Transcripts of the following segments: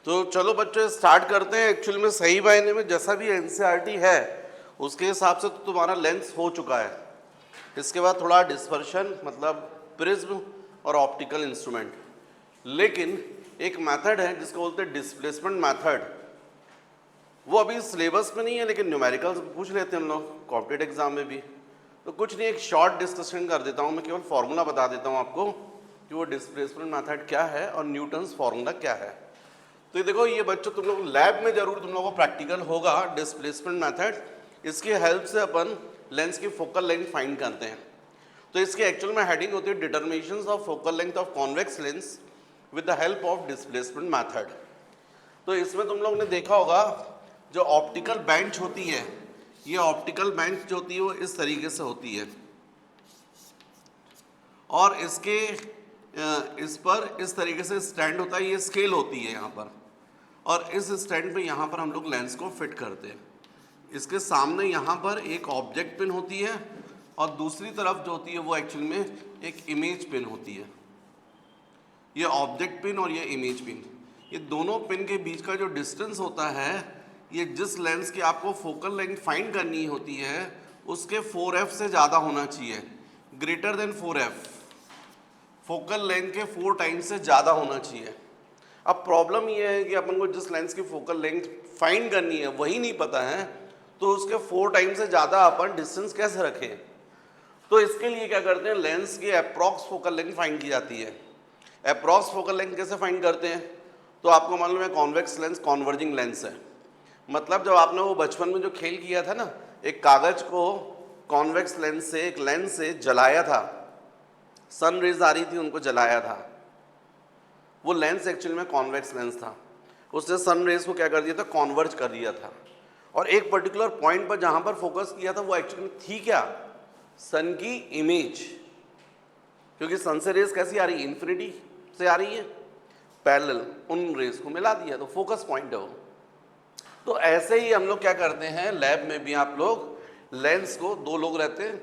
तो चलो बच्चों स्टार्ट करते हैं। एक्चुअली में सही मायने में जैसा भी एनसीईआरटी है उसके हिसाब से तो तुम्हारा लेंस हो चुका है। इसके बाद थोड़ा डिस्पर्शन मतलब प्रिज्म और ऑप्टिकल इंस्ट्रूमेंट, लेकिन एक मेथड है जिसको बोलते हैं डिस्प्लेसमेंट मेथड। वो अभी सिलेबस में नहीं है लेकिन न्यूमेरिकल्स पूछ लेते हैं हम लोग कॉम्पिटेटिव एग्जाम में भी। तो कुछ नहीं, एक शॉर्ट डिस्कशन कर देता हूँ मैं, केवल फॉर्मूला बता देता हूँ आपको कि वो डिस्प्लेसमेंट मेथड क्या है और न्यूटन्स फॉर्मूला क्या है। तो ये देखो, ये बच्चों तुम लोग लैब में जरूर तुम लोगों को प्रैक्टिकल होगा डिस्प्लेसमेंट मेथड। इसकी हेल्प से अपन लेंस की फोकल लेंथ फाइंड करते हैं। तो इसकी एक्चुअल में हेडिंग होती है determinations of focal length of convex lens with the help of displacement method. तो इसमें तुम लोग ने देखा होगा जो ऑप्टिकल बेंच होती है, ये ऑप्टिकल बेंच जो होती है वो इस तरीके से होती है और इसके इस पर इस तरीके से स्टैंड होता है, ये स्केल होती है यहाँ पर, और इस स्टैंड पे यहाँ पर हम लोग लेंस को फिट करते हैं। इसके सामने यहाँ पर एक ऑब्जेक्ट पिन होती है और दूसरी तरफ जो होती है वो एक्चुअल में एक इमेज पिन होती है। ये ऑब्जेक्ट पिन और ये इमेज पिन, ये दोनों पिन के बीच का जो डिस्टेंस होता है, ये जिस लेंस की आपको फोकल लेंथ फाइंड करनी होती है उसके 4f से ज़्यादा होना चाहिए, greater than 4f, focal length के 4 टाइम्स से ज़्यादा होना चाहिए। अब प्रॉब्लम ये है कि अपन को जिस लेंस की फोकल लेंथ फाइंड करनी है वही नहीं पता है, तो उसके 4 टाइम्स से ज़्यादा अपन डिस्टेंस कैसे रखें। तो इसके लिए क्या करते हैं, लेंस की अप्रॉक्स फोकल लेंथ फाइंड की जाती है। अप्रॉक्स फोकल लेंथ कैसे फाइंड करते हैं, तो आपको मालूम है कॉन्वेक्स लेंस कॉन्वर्जिंग लेंस है। मतलब जब आपने वो बचपन में जो खेल किया था ना, एक कागज को कॉन्वेक्स लेंस से एक लेंस से जलाया था, सन रेज आ रही थी उनको जलाया था, वो लेंस एक्चुअली में कॉन्वेक्स लेंस था। उसने सन रेज को क्या कर दिया था, कॉन्वर्ज कर दिया था, और एक पर्टिकुलर पॉइंट पर जहां पर फोकस किया था वो एक्चुअली में थी क्या, सन की इमेज। क्योंकि सन से रेज कैसी आ रही है, इन्फिनिटी से आ रही है, पैरेलल, उन रेज को मिला दिया तो फोकस पॉइंट है वो। तो ऐसे ही हम लोग क्या करते हैं लैब में भी, आप लोग लेंस को, 2 लोग रहते हैं,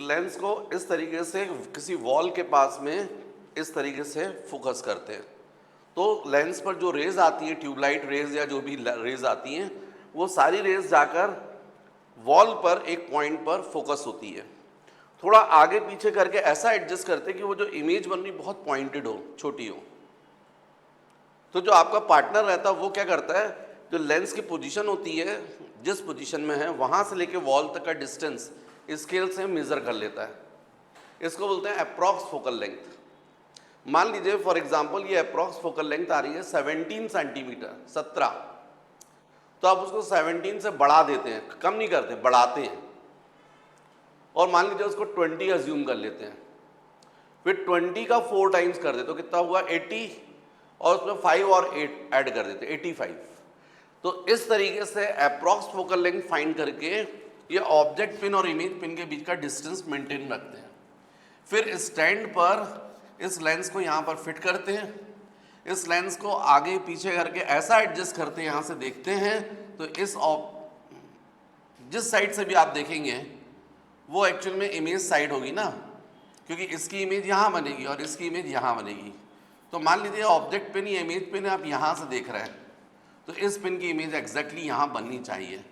लेंस को इस तरीके से किसी वॉल के पास में इस तरीके से फोकस करते हैं। तो लेंस पर जो रेज आती है, ट्यूबलाइट रेज या जो भी रेज आती हैं, वो सारी रेज जाकर वॉल पर एक पॉइंट पर फोकस होती है। थोड़ा आगे पीछे करके ऐसा एडजस्ट करते हैं कि वो जो इमेज बन रही बहुत पॉइंटेड हो, छोटी हो। तो जो आपका पार्टनर रहता है वो क्या करता है, जो लेंस की पोजीशन होती है, जिस पोजीशन में है वहां से लेके वॉल तक का डिस्टेंस स्केल से मेजर कर लेता है। इसको बोलते हैं अप्रॉक्स फोकल लेंथ। मान लीजिए फॉर एग्जांपल ये अप्रॉक्स फोकल लेंथ आ रही है 17 सेंटीमीटर, 17, तो आप उसको 17 से बढ़ा देते हैं, कम नहीं करते, बढ़ाते हैं, और मान लीजिए उसको 20 अज्यूम कर लेते हैं, फिर 20 का 4 टाइम्स कर देते, तो कितना हुआ 80, और उसमें 5 और 8 ऐड कर देते 85। तो इस तरीके से अप्रॉक्स फोकल लेंथ फाइंड करके ये ऑब्जेक्ट पिन और इमेज पिन के बीच का डिस्टेंस मेंटेन रखते हैं। फिर स्टैंड पर इस लेंस को यहाँ पर फिट करते हैं, इस लेंस को आगे पीछे करके ऐसा एडजस्ट करते हैं, यहाँ से देखते हैं तो इस जिस साइड से भी आप देखेंगे वो एक्चुअल में इमेज साइड होगी ना, क्योंकि इसकी इमेज यहाँ बनेगी और इसकी इमेज यहाँ बनेगी। तो मान लीजिए ऑब्जेक्ट पिन या इमेज पिन आप यहाँ से देख रहे हैं, तो इस पिन की इमेज एग्जैक्टली यहाँ बननी चाहिए।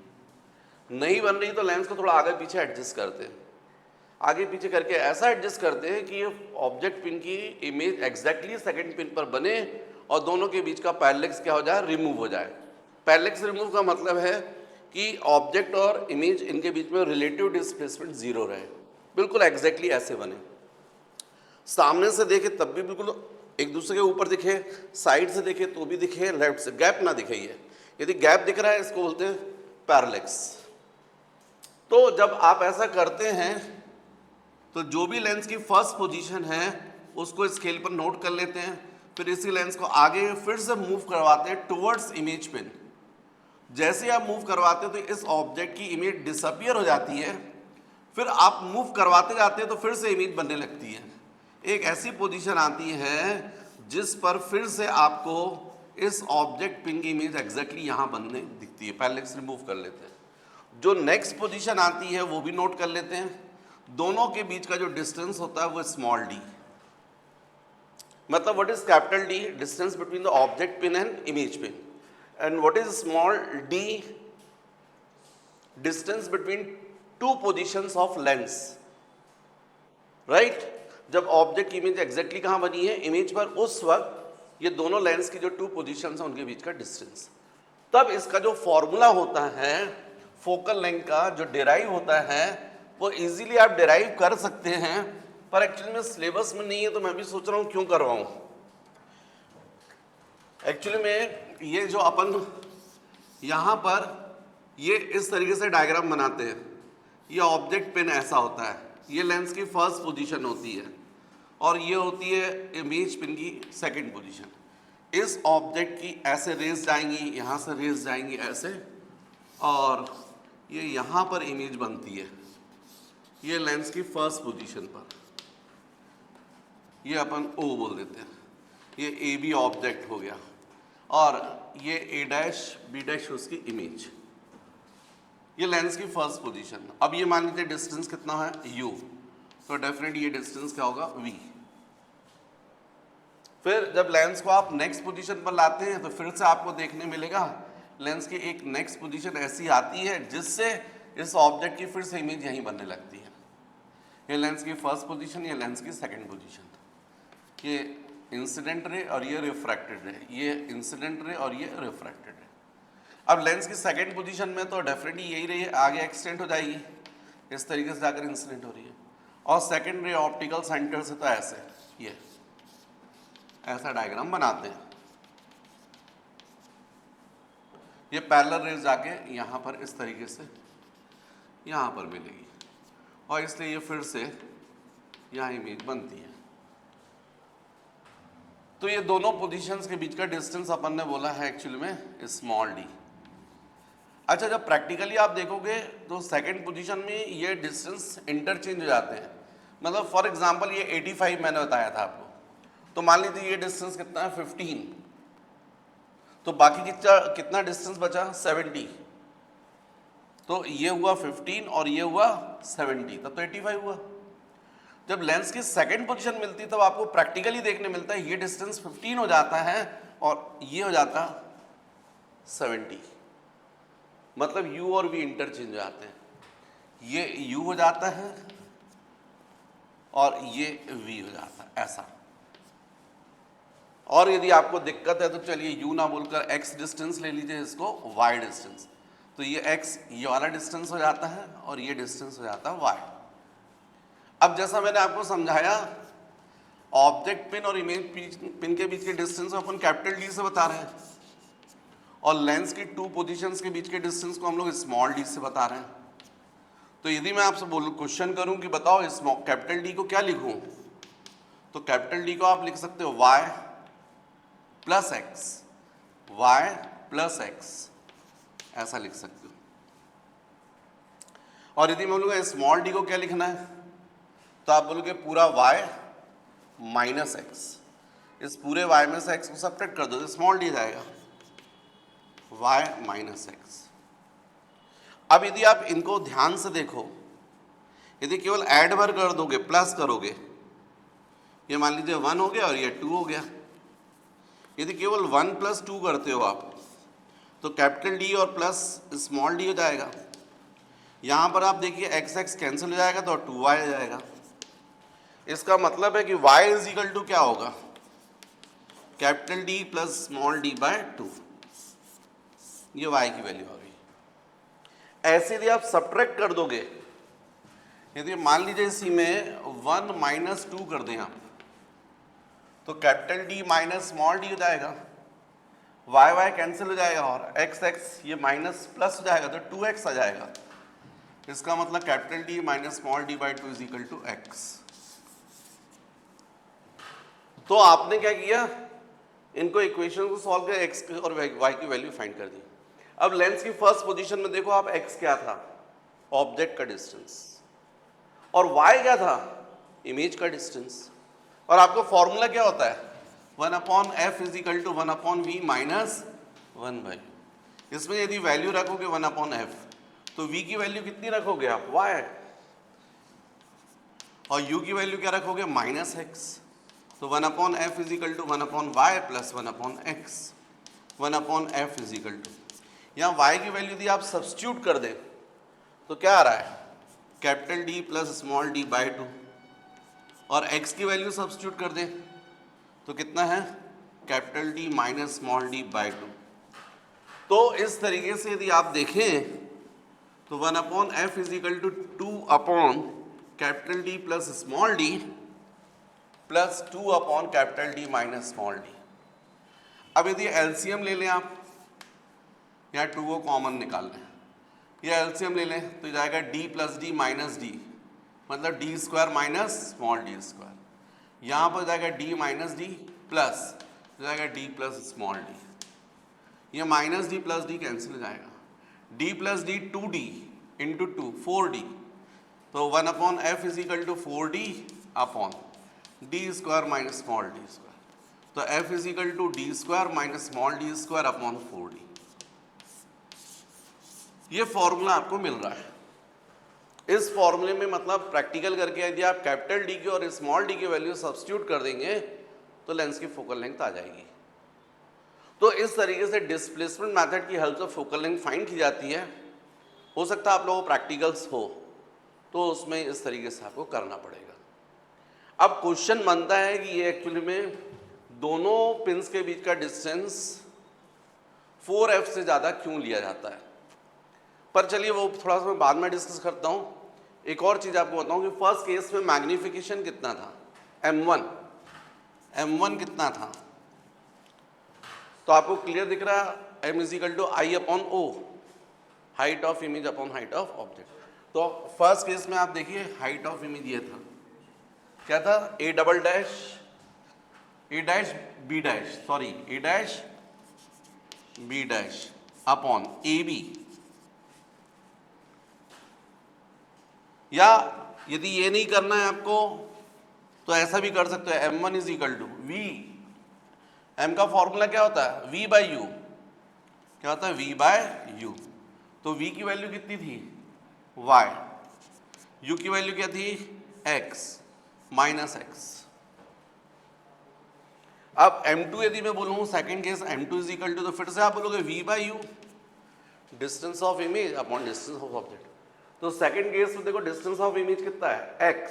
नहीं बन रही तो लेंस को थोड़ा आगे पीछे एडजस्ट करते हैं, आगे पीछे करके ऐसा एडजस्ट करते हैं कि ये ऑब्जेक्ट पिन की इमेज एग्जैक्टली सेकंड पिन पर बने और दोनों के बीच का पैरेलक्स क्या हो जाए, रिमूव हो जाए। पैरेलक्स रिमूव का मतलब है कि ऑब्जेक्ट और इमेज इनके बीच में रिलेटिव डिस्प्लेसमेंट 0 रहे, बिल्कुल एग्जैक्टली ऐसे बने। सामने से देखे तब भी बिल्कुल एक दूसरे के ऊपर दिखे, साइड से देखे तो भी दिखे, लेफ्ट से गैप ना दिखे। ये यदि गैप दिख रहा है इसको बोलते हैं पैरेलक्स। तो जब आप ऐसा करते हैं तो जो भी लेंस की फर्स्ट पोजीशन है उसको स्केल पर नोट कर लेते हैं, फिर इसी लेंस को आगे फिर से मूव करवाते हैं टुवर्ड्स इमेज पिन। जैसे आप मूव करवाते हैं तो इस ऑब्जेक्ट की इमेज डिसअपियर हो जाती है, फिर आप मूव करवाते जाते हैं तो फिर से इमेज बनने लगती है। एक ऐसी पोजीशन आती है जिस पर फिर से आपको इस ऑब्जेक्ट पिन की इमेज एग्जैक्टली यहाँ बनने दिखती है, पैरेलक्स रिमूव कर लेते हैं। जो नेक्स्ट पोजीशन आती है वो भी नोट कर लेते हैं। दोनों के बीच का जो डिस्टेंस होता है वो स्मॉल डी, मतलब what is capital D? Distance between the object pin and image pin. And what is small D? Distance between two positions of lens. Right? जब ऑब्जेक्ट की इमेज एग्जैक्टली कहाँ बनी है? इमेज पर. उस वक्त ये दोनों लेंस की जो टू पोजीशंस हैं उनके बीच का डिस्टेंस. तब इसका जो फॉर्मूला होता है फोकल लेंथ का, जो डिराइव होता है, वो इजीली आप डिराइव कर सकते हैं, पर एक्चुअली में सिलेबस में नहीं है, तो मैं भी सोच रहा हूँ क्यों करवाऊँ. एक्चुअली में ये जो अपन यहाँ पर ये इस तरीके से डायग्राम बनाते हैं, ये ऑब्जेक्ट पिन ऐसा होता है, ये लेंस की फर्स्ट पोजीशन होती है और ये होती है इमेज पिन की सेकंड पोजीशन. इस ऑब्जेक्ट की ऐसे रेज जाएंगी, यहाँ से रेज जाएंगी ऐसे, और ये यहाँ पर इमेज बनती है, ये लेंस की फर्स्ट पोजीशन पर. ये अपन O बोल देते हैं. ये AB ऑब्जेक्ट हो गया और ये A' B' उसकी इमेज. ये लेंस की फर्स्ट पोजीशन. अब ये मान लीजिए डिस्टेंस कितना है? U. तो डेफिनेटली ये डिस्टेंस क्या होगा? V. फिर जब लेंस को आप नेक्स्ट पोजीशन पर लाते हैं तो फिर से आपको देखने मिलेगा लेंस की एक नेक्स्ट पोजीशन ऐसी आती है जिससे इस ऑब्जेक्ट की फिर से इमेज यहीं बनने लगती है. ये लेंस की फर्स्ट पोजीशन, ये लेंस की सेकंड पोजीशन. ये इंसिडेंट रे और ये रिफ्रैक्टेड रे, ये इंसिडेंट रे और ये रिफ्रैक्टेड रे. अब लेंस की सेकंड पोजीशन में तो डेफिनेटली यही रही है, आगे एक्सटेंड हो जाएगी, इस तरीके से जाकर इंसिडेंट हो रही है. और सेकंड रे ऑप्टिकल सेंटर से तो ऐसे ये ऐसा डायग्राम बनाते हैं. ये पैरेलल रेज जाके यहाँ पर इस तरीके से यहाँ पर मिलेगी और इसलिए ये फिर से यहाँ इमेज बनती है. तो ये दोनों पोजीशंस के बीच का डिस्टेंस अपन ने बोला है एक्चुअली में स्मॉल डी. अच्छा, जब प्रैक्टिकली आप देखोगे तो सेकंड पोजीशन में ये डिस्टेंस इंटरचेंज हो जाते हैं. मतलब फॉर एग्जांपल ये 85 मैंने बताया था आपको, तो मान लीजिए ये डिस्टेंस कितना है? 15. तो बाकी कितना डिस्टेंस बचा? 70. तो ये हुआ 15 और ये हुआ 70, तब तो 85 हुआ. जब लेंस की सेकंड पोजीशन मिलती है तब आपको प्रैक्टिकली देखने मिलता है ये डिस्टेंस 15 हो जाता है और ये हो जाता 70. मतलब U और V इंटरचेंज हो जाते हैं. ये U हो जाता है और ये V हो जाता है, ऐसा. और यदि आपको दिक्कत है तो चलिए U ना बोलकर X डिस्टेंस ले लीजिए, इसको Y डिस्टेंस. तो ये X ये वाला डिस्टेंस हो जाता है और ये डिस्टेंस हो जाता है Y. अब जैसा मैंने आपको समझाया, ऑब्जेक्ट पिन और इमेज पिन के बीच के डिस्टेंस को अपन कैपिटल D से बता रहे हैं और लेंस की टू पोजीशंस के बीच के डिस्टेंस को हम लोग स्मॉल d से बता रहे हैं. तो यदि मैं आपसे क्वेश्चन करूं कि बताओ कैपिटल D को क्या लिखूं, तो कैपिटल D को आप लिख सकते हो y plus x, y plus x, ऐसा लिख सकते हो. और यदि मैं बोलूँगा स्मॉल d को क्या लिखना है, तो आप बोलोगे पूरा y माइनस x. इस पूरे y में से x को सब्ट्रैक्ट कर दो तो स्मॉल d जाएगा, y माइनस x. अब यदि आप इनको ध्यान से देखो, यदि केवल ऐड भर कर दोगे, प्लस करोगे, ये मान लीजिए 1 हो गया और ये 2 हो गया. यदि केवल 1 प्लस 2 करते हो आप, तो कैपिटल D और प्लस स्मॉल d हो जाएगा. यहाँ पर आप देखिए x x कैंसिल हो जाएगा तो 2y हो जाएगा. इसका मतलब है कि y इज इक्वल टू क्या होगा? Capital D plus small d by 2. ये y की वैल्यू आ गई. ऐसे यदि आप सब्ट्रैक्ट कर दोगे, यदि मान लीजिए इसी में 1 माइनस 2 कर दें आप, तो capital D minus small d हो जाएगा, y y कैंसिल हो जाएगा और x x ये माइनस प्लस हो जाएगा तो 2x आ जाएगा. इसका मतलब capital D minus small d by 2 is equal to x. तो आपने क्या किया, इनको इक्वेशन को सॉल्व कर x और y की वैल्यू फाइंड कर दी. अब लेंस की फर्स्ट पोजीशन में देखो आप, x क्या था? ऑब्जेक्ट का डिस्टेंस, और y क्या था? इमेज का डिस्टेंस. और आपका फॉर्मूला क्या होता है? 1 upon F is equal to 1 upon v minus 1 by. इसमें यदि वैल्यू रखोगे 1 अपॉन एफ, तो v की वैल्यू कितनी रखोगे आप? y. और u की वैल्यू क्या रखोगे? Minus x. तो 1 upon F is equal to 1 upon y plus 1 upon x. 1 upon F is equal to, यहाँ वाई की वैल्यू दी आप सब्स्टिट्यूट कर दें तो क्या आ रहा है, capital D plus small D by 2, और x की वैल्यू सब्स्टिट्यूट कर दें तो कितना है, capital D minus small D by 2। तो इस तरीके से यदि आप देखें तो 1 upon F is equal to 2 upon capital D plus small D plus 2 upon capital D minus small D. अब यदि एलसीएम ले लें आप, यहाँ 2 को कॉमन निकाल लें, या एलसीएम ले लें तो जाएगा D plus D minus D, मतलब D square minus small D square. यहाँ पर जाएगा डी माइनस डी प्लस जाएगा डी प्लस स्मॉल डी, ये minus D plus D cancel हो जाएगा, D plus D 2d into 2 4d, तो 1 upon F is equal to 4d upon D square minus small D square, तो F is equal to D square minus small D square upon 4d। ये formula आपको मिल रहा है। इस फॉर्मूले में मतलब प्रैक्टिकल करके यदि आप कैपिटल डी की और स्मॉल डी की वैल्यू सब्स्टिट्यूट कर देंगे तो लेंस की फोकल लेंथ आ जाएगी। तो इस तरीके से डिस्प्लेसमेंट मेथड की हेल्प से फोकल लेंथ फाइंड की जाती है। हो सकता है आप लोगों को प्रैक्टिकल्स हो तो उसमें इस तरीके से आपको करना पड़ेगा। अब क्वेश्चन बनता है कि ये एक्चुअली में दोनों पिंस के बीच का डिस्टेंस 4f से ज़्यादा क्यों लिया जाता है, पर चलिए वो थोड़ा सा मैं बाद में डिस्कस करता हूँ। एक और चीज़ आपको बताऊँ कि फर्स्ट केस में मैग्नीफिकेशन कितना था, m1 कितना था, तो आपको क्लियर दिख रहा है m is equal to I upon O, height of image upon height of object. तो फर्स्ट केस में आप देखिए हाइट ऑफ इमेज ये था, क्या था, a double dash a dash b dash, sorry a dash b dash upon ab, या यदि ये नहीं करना है आपको तो ऐसा भी कर सकते हो, m1 is equal to v, m का फॉर्मूला क्या होता है, v बाई यू, क्या होता है, v बाय यू। तो v की वैल्यू कितनी थी, y, u की वैल्यू क्या थी, x माइनस x। अब m2 यदि मैं बोलूँ second case m2 is equal to, तो फिर से आप बोलोगे v by u, distance of image upon distance of object. तो सेकेंड केस में देखो डिस्टेंस ऑफ इमेज कितना है, x,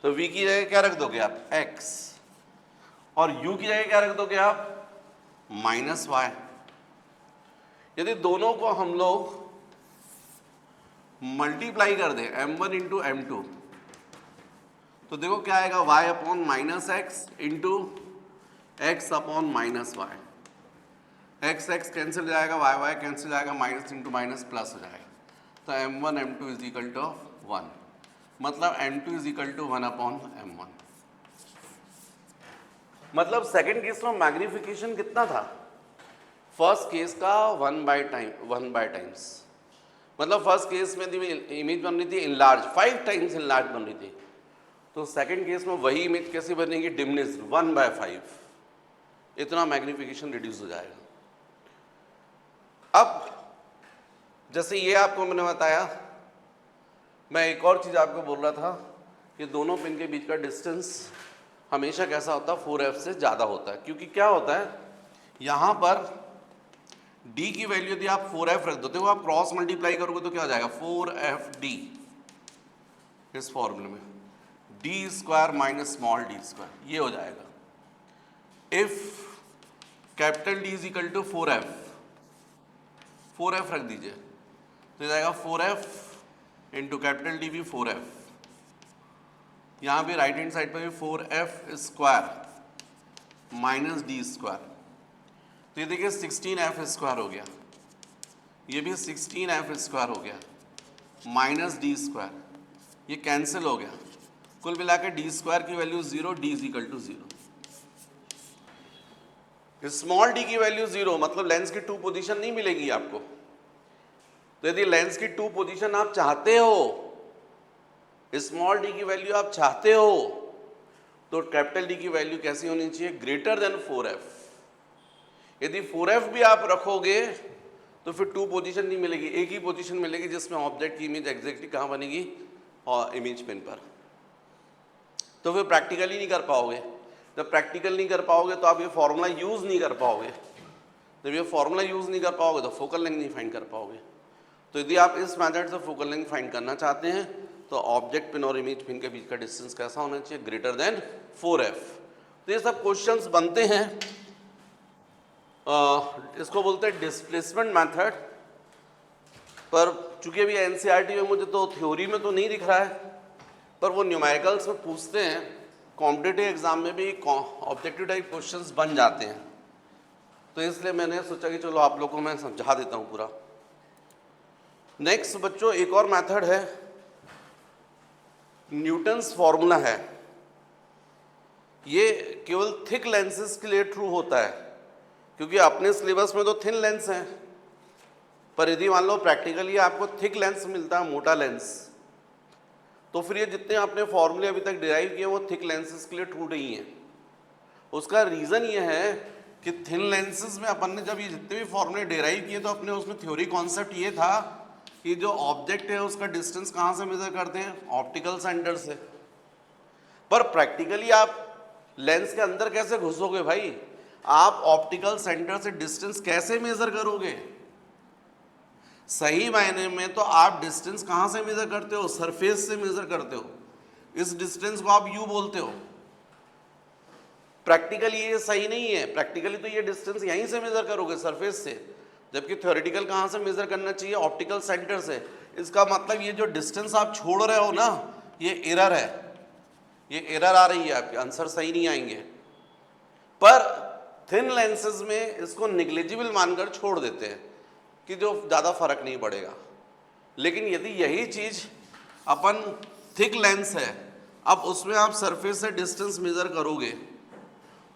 तो v की जगह क्या रख दोगे आप, x, और u की जगह क्या रख दोगे आप, माइनस y। यदि दोनों को हम लोग मल्टीप्लाई कर दें m1 इंटू m2, तो देखो क्या आएगा, y upon minus x into x upon minus y, x x cancel हो जाएगा, वाई वाई कैंसिल हो जाएगा, माइनस इंटू माइनस प्लस हो जाएगा। तो m1 m2 is equal to 1, मतलब m2 is equal to 1 upon m1। मतलब सेकेंड केस में मैग्नीफिकेशन कितना था, फर्स्ट केस का 1 बाई टाइम्स। मतलब फर्स्ट केस में इमेज बन रही थी इनलार्ज, 5 टाइम्स इनलार्ज बन रही थी, तो सेकेंड केस में वही इमेज कैसे बनेगी, डिमिनिश 1/5, इतना मैग्नीफिकेशन रिड्यूस हो जाएगा। अब जैसे ये आपको मैंने बताया, मैं एक और चीज़ आपको बोल रहा था कि दोनों पिन के बीच का डिस्टेंस हमेशा कैसा होता है, 4f से ज़्यादा होता है, क्योंकि क्या होता है यहाँ पर d की वैल्यू यदि आप 4f रख देते हो, आप क्रॉस मल्टीप्लाई करोगे तो क्या हो जाएगा, 4fd, इस फॉर्मूले में D square minus small D square, ये हो जाएगा। If capital D is equal to 4f रख दीजिए तो ये जाएगा 4f इंटू कैपिटल डी भी 4f, यहाँ भी राइट हैंड साइड पर भी 4f square minus D square, तो ये देखिए 16f स्क्वायर हो गया, ये भी 16f स्क्वायर हो गया माइनस डी स्क्वायर, ये कैंसिल हो गया, कुल मिलाकर डी स्क्वायर की value 0, D is equal to 0। Small D की वैल्यू 0, मतलब लेंस की 2 पोजीशन नहीं मिलेगी आपको। तो यदि लेंस की 2 पोजीशन आप चाहते हो, स्मॉल डी की वैल्यू आप चाहते हो, तो कैपिटल डी की वैल्यू कैसी होनी चाहिए, ग्रेटर देन 4f। यदि 4f भी आप रखोगे तो फिर 2 पोजीशन नहीं मिलेगी, एक ही पोजीशन मिलेगी जिसमें ऑब्जेक्ट की इमेज एग्जैक्टली कहाँ बनेगी, और इमेज पिन पर, तो फिर प्रैक्टिकली नहीं कर पाओगे। जब प्रैक्टिकल नहीं कर पाओगे तो आप ये फॉर्मूला यूज़ नहीं कर पाओगे, जब ये फॉर्मूला यूज़ नहीं कर पाओगे तो फोकल लेंथ नहीं फाइंड कर पाओगे। तो यदि आप इस मेथड से फोकल लेंथ फाइंड करना चाहते हैं तो ऑब्जेक्ट पिन और इमेज पिन के बीच का डिस्टेंस कैसा होना चाहिए, ग्रेटर देन 4f। तो ये सब क्वेश्चंस बनते हैं, इसको बोलते हैं डिस्प्लेसमेंट मेथड। पर चूंकि अभी एनसीईआरटी में मुझे तो थ्योरी में तो नहीं दिख रहा है, पर वो न्यूमेरिकल्स में पूछते हैं, कॉम्पिटिटिव एग्जाम में भी ऑब्जेक्टिव टाइप क्वेश्चंस बन जाते हैं। तो इसलिए मैंने सोचा कि चलो आप लोगों को मैं समझा देता हूँ पूरा। नेक्स्ट बच्चों एक और मेथड है, न्यूटन्स फॉर्मूला है। ये केवल थिक लेंसेज के लिए ट्रू होता है, क्योंकि अपने सिलेबस में तो थिन लेंस है, पर यदि मान लो प्रैक्टिकली आपको थिक लेंस मिलता है, मोटा लेंस, तो फिर ये जितने आपने फॉर्मूले अभी तक डिराइव किए वो थिक लेंसेज के लिए ट्रू नहीं है। उसका रीज़न ये है कि थिन लेंसेज में अपन ने जब ये जितने भी फॉर्मूले डिराइव किए तो अपने उसमें थ्योरी कॉन्सेप्ट ये था कि जो ऑब्जेक्ट है उसका डिस्टेंस कहाँ से मेजर करते हैं, ऑप्टिकल सेंटर से। पर प्रैक्टिकली आप लेंस के अंदर कैसे घुसोगे भाई, आप ऑप्टिकल सेंटर से डिस्टेंस कैसे मेजर करोगे? सही मायने में तो आप डिस्टेंस कहाँ से मेजर करते हो, सरफेस से मेजर करते हो। इस डिस्टेंस को आप यू बोलते हो। प्रैक्टिकली ये सही नहीं है, प्रैक्टिकली तो ये डिस्टेंस यहीं से मेजर करोगे, सरफेस से, जबकि थ्योरेटिकल कहाँ से मेजर करना चाहिए, ऑप्टिकल सेंटर से। इसका मतलब ये जो डिस्टेंस आप छोड़ रहे हो ना, ये एरर है, ये एरर आ रही है, आपके आंसर सही नहीं आएंगे। पर थिन लेंसेज में इसको निग्लिजिबल मानकर छोड़ देते हैं कि जो ज़्यादा फर्क नहीं पड़ेगा। लेकिन यदि यही चीज़ अपन थिक लेंस है, अब उसमें आप सरफेस से डिस्टेंस मेजर करोगे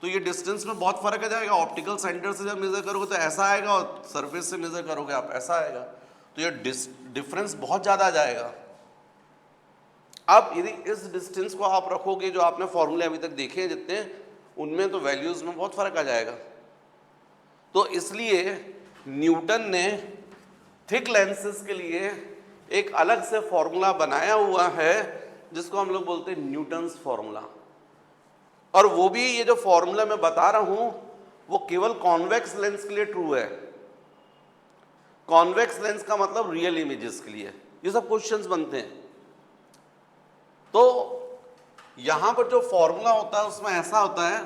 तो ये डिस्टेंस में बहुत फर्क आ जाएगा। ऑप्टिकल सेंटर से जब मेजर करोगे तो ऐसा आएगा, और सरफेस से मेजर करोगे आप ऐसा आएगा, तो ये डिफरेंस बहुत ज़्यादा आ जाएगा। अब यदि इस डिस्टेंस को आप रखोगे, जो आपने फॉर्मूले अभी तक देखे हैं जितने, उनमें तो वैल्यूज़ में बहुत फर्क आ जाएगा। तो इसलिए न्यूटन ने थिक लेंसेज के लिए एक अलग से फॉर्मूला बनाया हुआ है जिसको हम लोग बोलते हैं न्यूटन्स फॉर्मूला। और वो भी ये जो फॉर्मूला मैं बता रहा हूं वो केवल कॉन्वेक्स लेंस के लिए ट्रू है। कॉन्वेक्स लेंस का मतलब रियल इमेजेस के लिए ये सब क्वेश्चंस बनते हैं। तो यहां पर जो फॉर्मूला होता है उसमें ऐसा होता है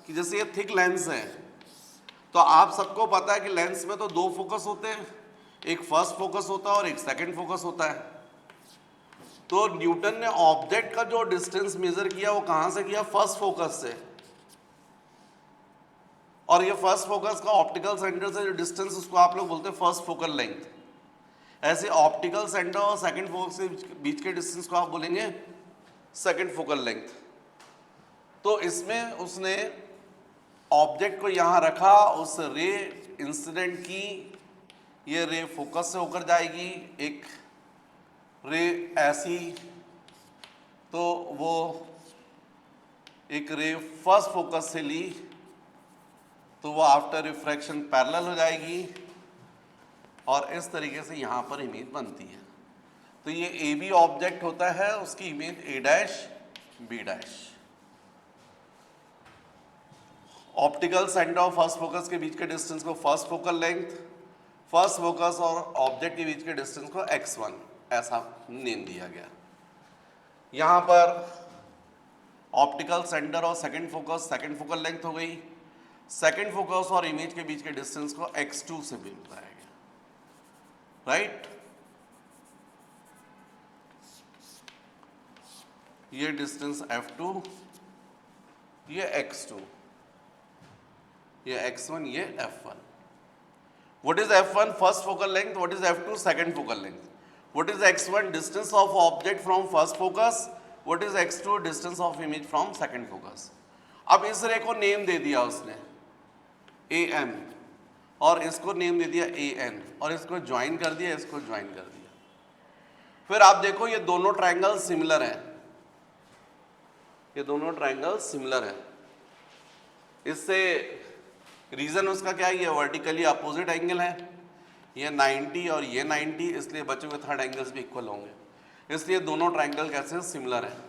कि जैसे ये थिक लेंस है, तो आप सबको पता है कि लेंस में तो दो फोकस होते हैं, एक फर्स्ट फोकस होता है और एक सेकंड फोकस होता है। तो न्यूटन ने ऑब्जेक्ट का जो डिस्टेंस मेजर किया वो कहां से किया, फर्स्ट फोकस से। और ये फर्स्ट फोकस का ऑप्टिकल सेंटर से जो डिस्टेंस, उसको आप लोग बोलते हैं फर्स्ट फोकल लेंथ। ऐसे ऑप्टिकल सेंटर और सेकंड फोकस के बीच के डिस्टेंस को आप बोलेंगे सेकंड फोकल लेंथ। तो इसमें उसने ऑब्जेक्ट को यहां रखा, उस रे इंसिडेंट की, ये रे फोकस से होकर जाएगी, एक रे ऐसी, तो वो एक रे फर्स्ट फोकस से ली तो वो आफ्टर रिफ्रैक्शन पैरेलल हो जाएगी और इस तरीके से यहाँ पर इमेज बनती है। तो ये ए बी ऑब्जेक्ट होता है, उसकी image A dash B dash. Optical centre और फर्स्ट फोकस के बीच के डिस्टेंस को first focal length, first focus और ऑब्जेक्ट के बीच के डिस्टेंस को x1 ऐसा नेम दिया गया। यहाँ पर ऑप्टिकल सेंटर और सेकंड फोकल लेंथ हो गई, सेकंड फोकस और इमेज के बीच के डिस्टेंस को x2 से भी बताया गया, राइट। ये डिस्टेंस f2, ये x2, ये x1, ये f1। What is f1? First focal length. What is f2? Second focal length. What is x1? Distance of object from first focus. What is x2? Distance of image from second focus. अब इस रे को name दे दिया उसने am और इसको name दे दिया an और इसको ज्वाइन कर दिया, इसको ज्वाइन कर दिया। फिर आप देखो ये दोनों ट्रायंगल सिमिलर हैं, ये दोनों ट्रायंगल सिमिलर हैं। इससे रीजन उसका क्या है, ये वर्टिकली अपोजिट एंगल है, ये 90 और ये 90, इसलिए बचे हुए थर्ड एंगल्स भी इक्वल होंगे, इसलिए दोनों ट्रायंगल कैसे सिमिलर हैं।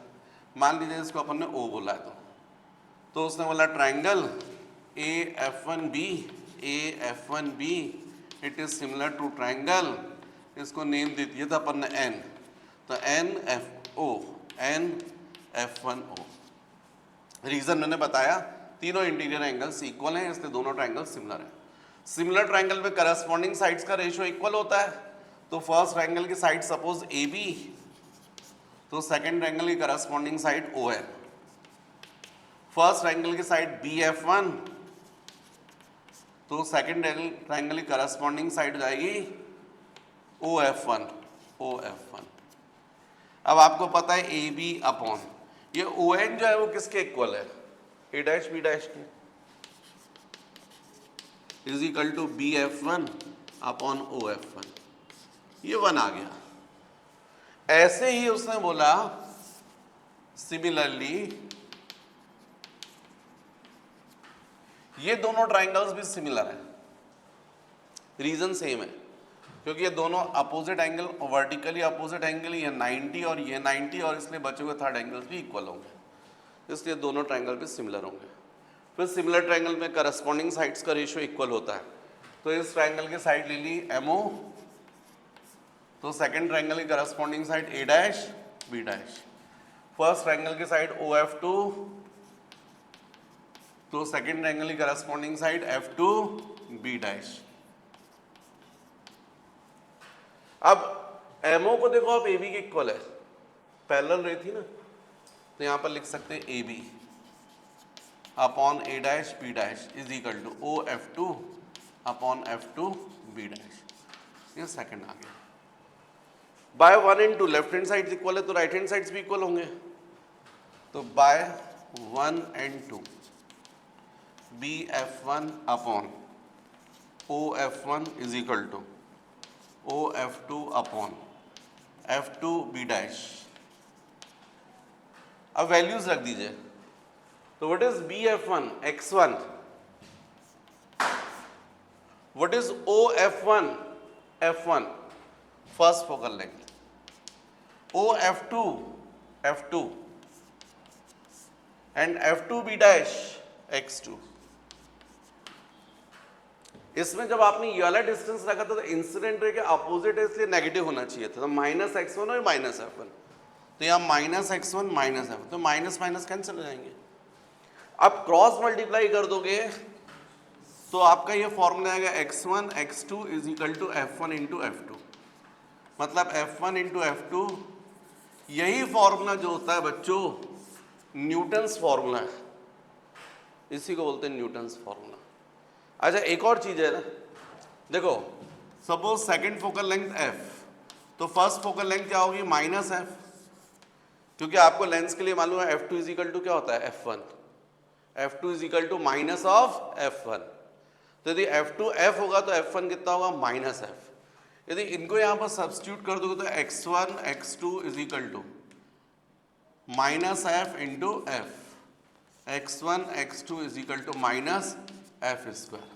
मान लीजिए इसको अपन ने O बोला है, तो उसने बोला triangle AF1B, AF1B it is similar to triangle, इसको नेम दे दिया था अपन ने N, तो NFO, NF1O। रीजन मैंने बताया, तीनों इंटीरियर एंगल्स इक्वल हैं, इसलिए दोनों ट्राइंगल सिमिलर हैं। सिमिलर ट्राइंगल में करस्पॉन्डिंग साइड्स का रेशियो इक्वल होता है, तो फर्स्ट ट्राइंगल की साइड सपोज AB, तो सेकंड ट्राइंगल की corresponding side ON। First triangle की साइड BF1, तो सेकंड ट्राइंगल की करस्पॉन्डिंग साइड हो जाएगी OF1, OF1। अब आपको पता है AB अपॉन ये ON जो है वो किसके इक्वल है, A डैश B डैश के, is equal to BF1 upon OF1, ये 1 आ गया। ऐसे ही उसने बोला सिमिलरली ये दोनों ट्राइंगल्स भी सिमिलर हैं, रीजन सेम है, क्योंकि ये दोनों opposite angle, vertically opposite angle, ये 90 और ये 90, और इसलिए बचे हुए थर्ड एंगल्स भी इक्वल होंगे, इसलिए दोनों ट्राइंगल भी सिमिलर होंगे। फिर सिमिलर ट्राइंगल में करस्पॉन्डिंग साइड्स का रेशियो इक्वल होता है, तो इस ट्राइंगल की साइड ले ली MO, तो सेकंड ट्राइंगल की corresponding side A dash B dash. First triangle की साइड OF2, तो सेकंड ट्राइंगल की corresponding side F2 B dash. अब MO को देखो आप AB के इक्वल है, पैरेलल रही थी ना, तो यहां पर लिख सकते हैं AB upon A dash B dash is equal to OF2 upon F2 B dash. ये सेकंड आ गया। By 1 into left hand side equal है, तो राइट हैंड साइड्स भी इक्वल होंगे, तो by 1 and 2 BF1 upon OF1 is equal to OF2 upon F2 B dash. अब values रख दीजिए, तो what is BF1 x1, what is OF1 f1 first focal length, OF2 f2 and F2 B dash x2। इसमें जब आपने ये वाला distance रखा था तो इंसिडेंट रे के अपोजिट है, इसलिए नेगेटिव होना चाहिए था, तो माइनस x1 और माइनस f1, तो यहाँ माइनस x1 माइनस f1, तो माइनस माइनस कैंसिल हो जाएंगे। अब क्रॉस मल्टीप्लाई कर दोगे तो आपका ये फॉर्मूला आएगा x1 x2 is equal to f1 into f2, मतलब f1 इंटू f2। यही फॉर्मूला जो होता है बच्चों न्यूटन्स फॉर्मूला है, इसी को बोलते हैं न्यूटन्स फॉर्मूला। अच्छा एक और चीज है ना, देखो suppose second focal length f, तो फर्स्ट फोकल लेंथ क्या होगी माइनस f, क्योंकि आपको लेंस के लिए मालूम है f2 इज इक्वल टू क्या होता है f1, f2 is equal to minus of f1, तो यदि f2 f होगा तो f1 कितना होगा माइनस f। यदि इनको यहां पर सब्स्टिट्यूट कर दोगे तो x1 x2 is equal to minus f into f, x1 x2 is equal to minus f square.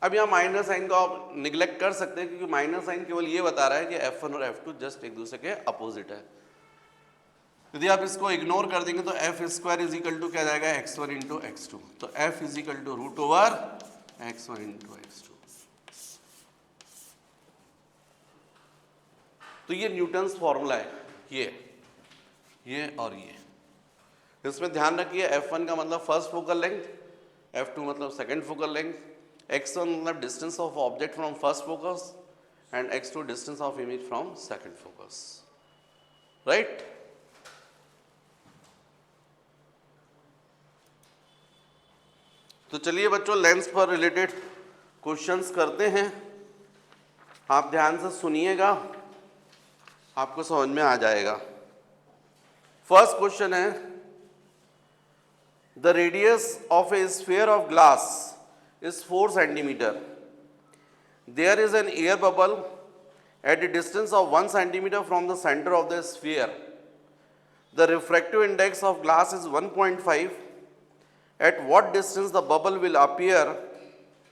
अब यहाँ माइनस साइन को आप निगलेक्ट कर सकते हैं, क्योंकि माइनस साइन केवल ये बता रहा है कि f1 और f2 जस्ट एक दूसरे के अपोजिट है। यदि आप इसको इग्नोर कर देंगे तो f square is equal to क्या जाएगा x1 इंटू x2, तो f is equal to root over x1 into x2। तो ये न्यूटन्स फॉर्मूला है, ये और ये। इसमें ध्यान रखिए f1 का मतलब फर्स्ट फोकल लेंथ, f2 मतलब सेकंड फोकल लेंथ, x1 मतलब distance of object from first focus and x2 distance of image from second focus, right. तो चलिए बच्चों लेंस पर रिलेटेड क्वेश्चंस करते हैं, आप ध्यान से सुनिएगा, आपको समझ में आ जाएगा। फर्स्ट क्वेश्चन है, the radius of a sphere of glass is 4 centimetre, there is an air bubble at a distance of 1 centimeter from the center of the sphere, the refractive index of glass is 1.5, at what distance the bubble will appear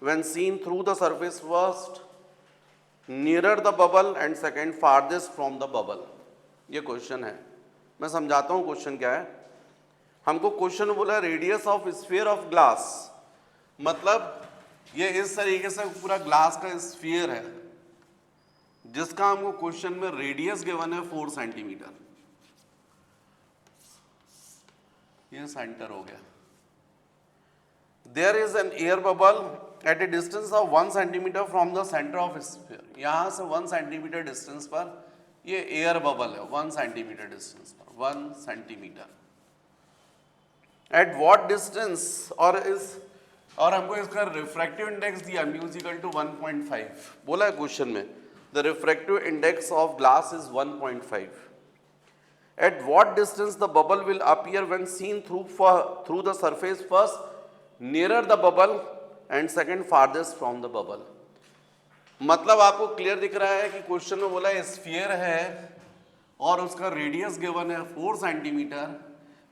when seen through the surface, first nearer the bubble and second farthest from the bubble। ये question है, मैं समझाता हूँ question क्या है। हमको question बोला radius of sphere of glass, मतलब ये इस तरीके से पूरा ग्लास का स्फीयर है जिसका हमको क्वेश्चन में रेडियस गिवन है 4 सेंटीमीटर। ये सेंटर हो गया। There is an air bubble at a distance of 1 centimetre from the centre of sphere. यहां से 1 सेंटीमीटर डिस्टेंस पर ये एयर बबल है, 1 सेंटीमीटर डिस्टेंस पर, 1 सेंटीमीटर। एट व्हाट डिस्टेंस, और हमको इसका रिफ्रैक्टिव इंडेक्स दिया म्यू इक्वल टू 1.5 बोला है क्वेश्चन में। The refractive index of glass is 1.5। At what distance the bubble will appear when seen through the surface, first nearer the bubble and second farthest from the bubble. मतलब आपको clear दिख रहा है कि question में बोला sphere है और उसका रेडियस गिवन है 4 centimetre,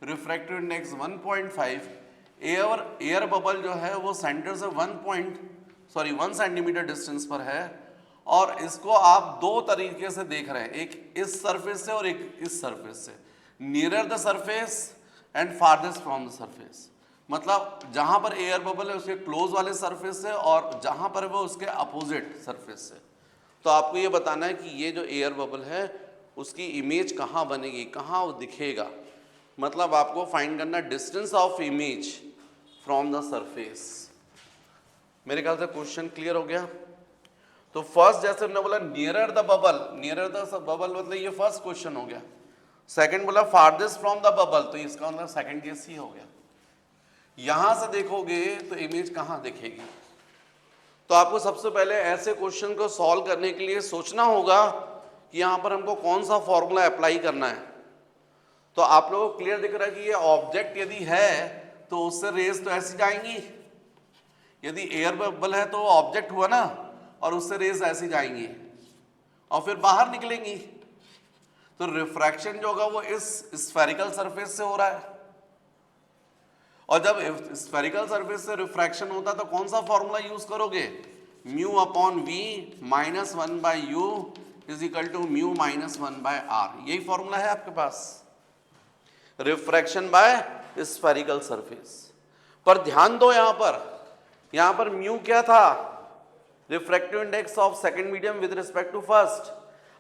refractive index 1.5, air bubble जो है वो सेंटर से 1 सेंटीमीटर डिस्टेंस पर है, और इसको आप दो तरीके से देख रहे हैं, एक इस सरफेस से और एक इस सरफेस से, nearer the surface and farthest from the surface. मतलब जहां पर एयर बबल है उसके क्लोज वाले सरफेस से और जहां पर वो उसके अपोजिट सरफेस से। तो आपको ये बताना है कि ये जो एयर बबल है उसकी इमेज कहाँ बनेगी, कहाँ वो दिखेगा। मतलब आपको फाइंड करना distance of image from the surface. मेरे ख्याल से क्वेश्चन क्लियर हो गया। तो फर्स्ट जैसे हमने बोला nearer the bubble, nearer the bubble मतलब ये फर्स्ट क्वेश्चन हो गया। सेकंड बोला फारदेस्ट फ्रॉम द बबल, तो इसका मतलब सेकंड केस ही हो गया। यहां से देखोगे तो इमेज कहां दिखेगी। तो आपको सबसे पहले ऐसे क्वेश्चन को सॉल्व करने के लिए सोचना होगा कि यहां पर हमको कौन सा फॉर्मूला अप्लाई करना है। तो आप लोगों को क्लियर दिख रहा है कि ये ऑब्जेक्ट यदि है तो उससे रेज तो ऐसी जाएंगी, यदि एयर बबल है तो ऑब्जेक्ट हुआ ना, और उससे रेज ऐसी जाएंगी और फिर बाहर निकलेंगी। तो रिफ्रैक्शन जो होगा वो इस स्फेरिकल सरफेस से हो रहा है, और जब स्फेरिकल सरफेस से रिफ्रैक्शन होता है तो कौन सा फॉर्मूला यूज करोगे, mu upon v minus 1/u is equal to mu minus 1/r। यही फॉर्मूला है आपके पास, रिफ्रैक्शन बाय स्फेरिकल सरफेस। पर ध्यान दो यहां पर म्यू क्या था, refractive index of second medium with respect to first.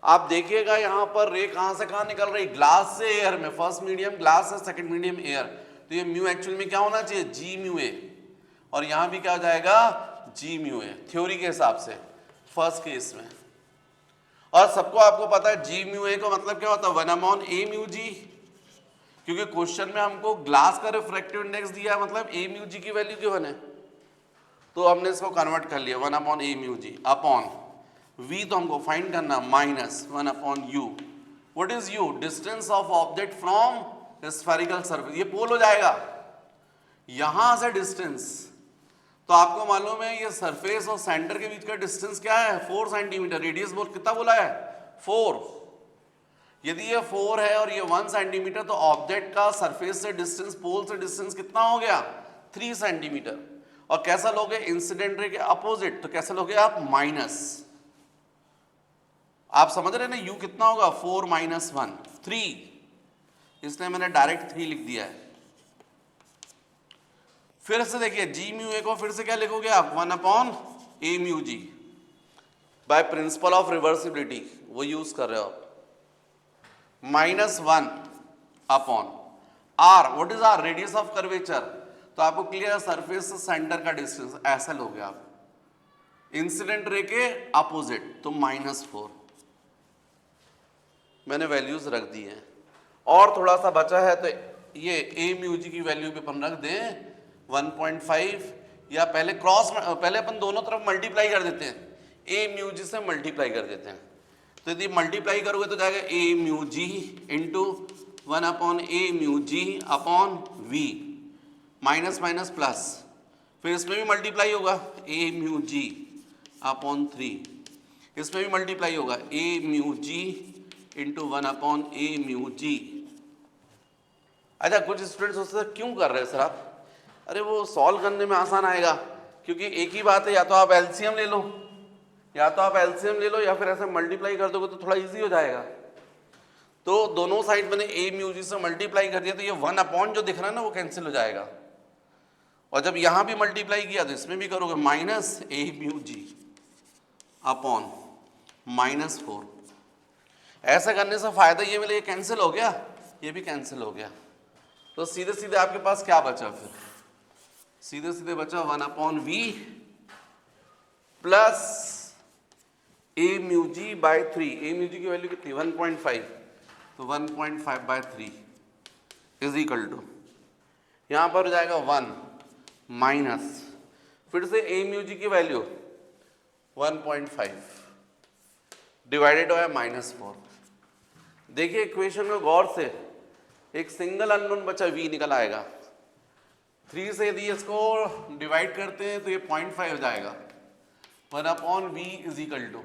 आप देखिएगा यहां पर रे कहां से कहां निकल रही, ग्लास से एयर में, फर्स्ट मीडियम ग्लास है, सेकंड मीडियम एयर। तो ये म्यू एक्चुअल में क्या होना चाहिए, जी म्यू ए, और यहां भी क्या हो जाएगा, जी म्यू ए, थ्योरी के हिसाब से फर्स्ट केस में। और सबको आपको पता है जी म्यू ए का मतलब क्या होता है, 1/a म्यू जी, क्योंकि क्वेश्चन में हमको ग्लास का रिफ्रैक्टिव इंडेक्स दिया, मतलब a म्यू जी की वैल्यू गिवन है, तो हमने इसको कन्वर्ट कर लिया 1/a mu g upon v, तो हमको फाइंड करना minus 1/u। What is u, distance of object from spherical surface. ये पोल हो जाएगा यहां से डिस्टेंस, तो आपको मालूम है ये सरफेस और सेंटर के बीच का डिस्टेंस क्या है, 4 सेंटीमीटर। रेडियस बोल कितना बोला है, 4। यदि ये 4 है और ये 1 सेंटीमीटर, तो ऑब्जेक्ट का सरफेस से डिस्टेंस, पोल से डिस्टेंस कितना हो गया, 3 सेंटीमीटर। और कैसा लोगे, इंसिडेंट रे के अपोजिट, तो कैसे लोगे आप, माइनस। आप समझ रहे हैं ना, u कितना होगा, 4 - 1 3, इसलिए मैंने डायरेक्ट 3 लिख दिया है। फिर से देखिए जी म्यू ए को फिर से क्या लिखोगे आप, 1/a mu g, by principle of reversibility वो यूज कर रहे हो आप, -1 upon r। What is r, radius of curvature. तो आपको क्लियर है सरफेस से सेंटर का डिस्टेंस, ऐसा लोगे आप, इंसिडेंट रे के अपोजिट, तो -4। मैंने वैल्यूज रख दी हैं, और थोड़ा सा बचा है, तो ये a म्यू जी की वैल्यू भी अपन रख दें 1.5, या पहले अपन दोनों तरफ मल्टीप्लाई कर देते हैं, a म्यू जी से मल्टीप्लाई कर देते हैं। तो यदि मल्टीप्लाई करोगे तो जाएगा a mu ji into 1/a mu g upon v, minus minus plus, फिर इसमें भी मल्टीप्लाई होगा a म्यू जी अपॉन 3, इसमें भी मल्टीप्लाई होगा a mu ji into 1/a mu G. अच्छा, कुछ स्टूडेंट्स सोचते हैं क्यों कर रहे हैं सर आप, अरे वो सॉल्व करने में आसान आएगा, क्योंकि एक ही बात है, या तो आप एलसीएम ले लो, या फिर ऐसे मल्टीप्लाई कर दोगे तो थोड़ा इजी हो जाएगा। तो दोनों साइड मैंने a म्यू जी से मल्टीप्लाई कर दिया, तो ये 1 अपॉन जो दिख रहा है ना वो कैंसिल हो जाएगा। और जब यहां भी मल्टीप्लाई किया तो इसमें भी करोगे minus a mu g upon -4। ऐसा करने से फायदा ये मिले, ये कैंसिल हो गया, ये भी कैंसिल हो गया। तो सीधे सीधे आपके पास क्या बचा, फिर सीधे सीधे बचा 1 upon V plus a mu G by 3। a mu G की वैल्यू कितनी 1.5, तो 1.5/3 इज इक्वल टू, यहां पर हो जाएगा 1 माइनस, फिर से a म्यू जी की वैल्यू 1.5 डिवाइडेड बाय -4। देखिए इक्वेशन में गौर से, एक सिंगल अननोन बचा v निकल आएगा। 3 से यदि इसको डिवाइड करते हैं तो ये 0.5 हो जाएगा। 1 upon v is equal to,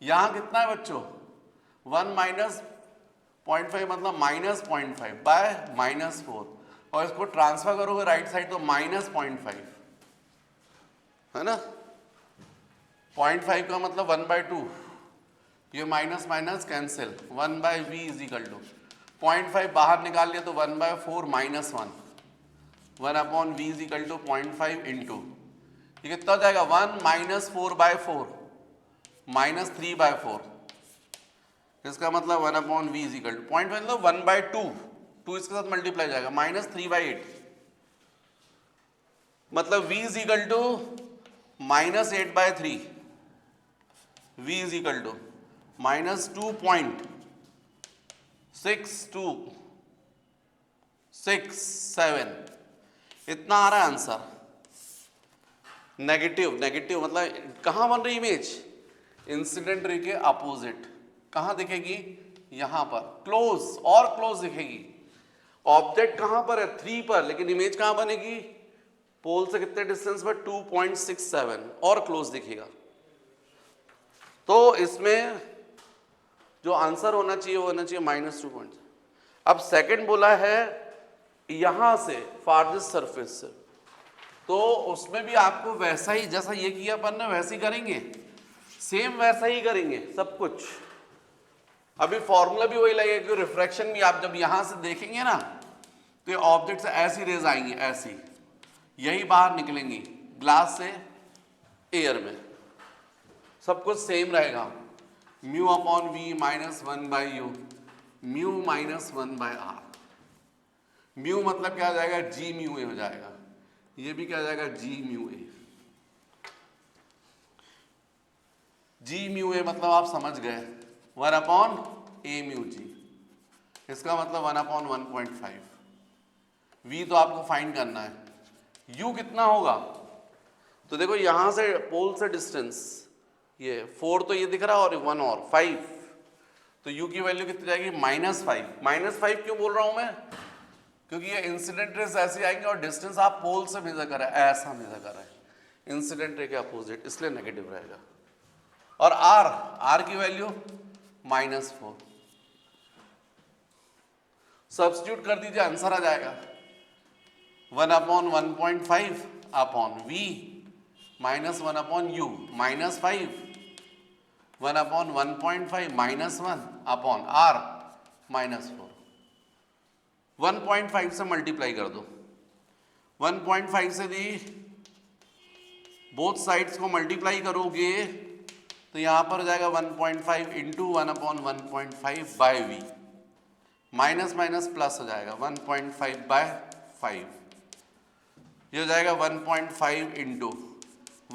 यहाँ कितना है बच्चों 1 माइनस 0.5 मतलब -0.5 बाय -4, और इसको ट्रांसफर करोगे राइट साइड तो -0.5 है ना। 0.5 का मतलब 1/2, ये minus minus cancel, 1/v is equal to 0.5 बाहर निकाल लिया तो 1/4 -1, 1 upon v is equal to 0.5 into, ये कितना हो जाएगा 1 -4/4 -3/4, इसका मतलब 1 upon v is equal to 0.5 मतलब 1/2, 2 इसके साथ मल्टीप्लाई जाएगा -3/8, मतलब v is equal to -8/3, v is equal to -2.6267, इतना आ रहा है आंसर। नेगेटिव, नेगेटिव मतलब कहाँ बन रही इमेज, इंसिडेंट रे के अपोजिट। कहाँ दिखेगी, यहां पर क्लोज और क्लोज दिखेगी। ऑब्जेक्ट कहां पर है 3 पर, लेकिन इमेज कहां बनेगी, पोल से कितने डिस्टेंस पर 2.67 और क्लोज दिखेगा। तो इसमें जो आंसर होना चाहिए वो होना चाहिए -2. अब सेकंड बोला है यहां से फारदेस्ट सरफेस से, तो उसमें भी आपको वैसा ही, जैसा ये किया अपन ने वैसे ही करेंगे, सेम वैसा ही करेंगे सब कुछ। अभी फॉर्मूला भी वही लगेगा कि रिफ्रैक्शन भी आप जब यहां से देखेंगे ना तो ये ऑब्जेक्ट से ऐसी रेज आएंगी, ऐसी यही बाहर निकलेंगी ग्लास से एयर में, सब कुछ सेम रहेगा। Mu upon v -1/u, mu -1/r। Mu मतलब क्या हो जाएगा g म्यू ए हो जाएगा, ये भी क्या हो जाएगा g mu A. g mu A मतलब आप समझ गए 1 अपॉन a म्यू जी, इसका मतलब 1 अपॉन 1.5। v तो आपको फाइंड करना है, u कितना होगा, तो देखो यहां से पोल से डिस्टेंस ये 4 तो ये दिख रहा है और 1 और 5, तो u की वैल्यू कितनी जाएगी -5। -5 क्यों बोल रहा हूं मैं, क्योंकि ये इंसिडेंट रेस ऐसे आएंगे और डिस्टेंस आप पोल से मेजर कर रहे हैं, ऐसा मेजर कर रहे हैं इंसिडेंट रे के अपोजिट, इसलिए नेगेटिव रहेगा। और r की वैल्यू -4, सब्स्टिट्यूट कर दीजिए आंसर आ जाएगा 1 upon 1.5 upon v -1 upon u -5, 1 upon 1.5 -1 upon r -4। 1.5 से मल्टीप्लाई कर दो, 1.5 से दी बोथ साइड्स को मल्टीप्लाई करोगे तो यहां पर हो जाएगा 1.5 into 1 upon 1.5 by v, minus minus plus हो जाएगा 1.5/5, ये हो जाएगा 1.5 into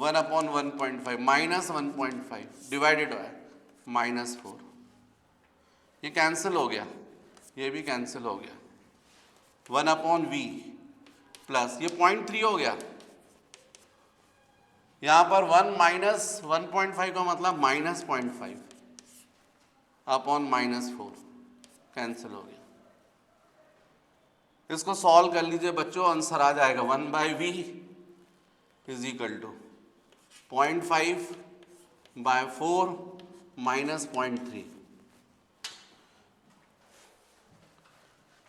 1 upon 1.5 minus 1.5 divided by -4। ये कैंसिल हो गया, ये भी कैंसिल हो गया, 1 अपॉन वी प्लस ये 0.3 हो गया, यहां पर 1 माइनस 1.5 का मतलब -0.5 अपॉन -4 कैंसिल हो गया। इसको सॉल्व कर लीजिए बच्चों, आंसर आ जाएगा 1/v is equal to 0.5/4 -0.3।